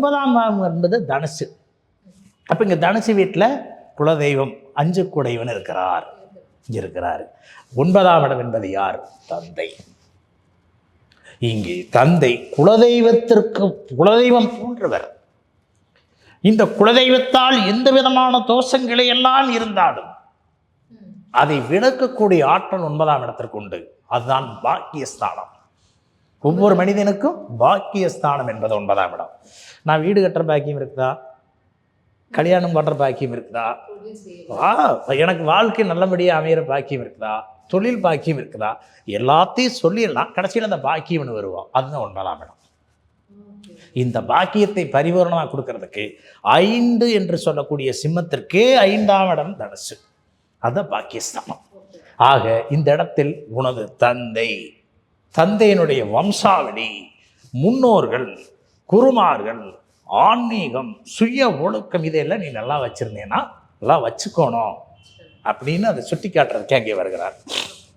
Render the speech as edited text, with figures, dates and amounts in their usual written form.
9ஆம் இடம் என்பது தனுசு. அப்போ இங்கே தனுசு வீட்டில் குலதெய்வம் அஞ்சுக்குடையவன் இருக்கிறார். 9ஆம் இடம் என்பது யார்? தந்தை. இங்கே தந்தை குலதெய்வம் போன்றவர். இந்த குலதெய்வத்தால் எந்த விதமான தோஷங்களை எல்லாம் இருந்தாலும் அதை விளக்கக்கூடிய ஆற்றல் 9ஆம் இடத்திற்கு உண்டு. அதுதான் பாக்கியஸ்தானம். ஒவ்வொரு மனிதனுக்கும் பாக்கியஸ்தானம் என்பது 9ஆம் இடம். நான் வீடு கட்டுற பாக்கியம் இருக்குதா? கல்யாணம் பண்ணுற பாக்கியம் இருக்குதா? எனக்கு வாழ்க்கை நல்லபடியாக அமையிற பாக்கியம் இருக்குதா? தொழில் பாக்கியம் இருக்குதா? எல்லாத்தையும் சொல்லிடலாம். கடைசியில் அந்த பாக்கியம்னு வருவோம். அதுதான் 9ஆம் இடம். இந்த பாக்கியத்தை பரிபூரணமாக கொடுக்கறதுக்கு 5 என்று சொல்லக்கூடிய சிம்மத்திற்கே 5ஆம் இடம் தனுசு. அதுதான் பாக்கியஸ்தானம். ஆக இந்த இடத்தில் உனது தந்தையினுடைய வம்சாவளி, முன்னோர்கள், குருமார்கள், ஆன்மீகம், சுய ஒழுக்கம், இதையெல்லாம் நீ நல்லா வச்சிருந்தேன்னா நல்லா வச்சுக்கணும் அப்படின்னு அதை சுட்டி காட்டுறதுக்கே அங்கே வருகிறார்.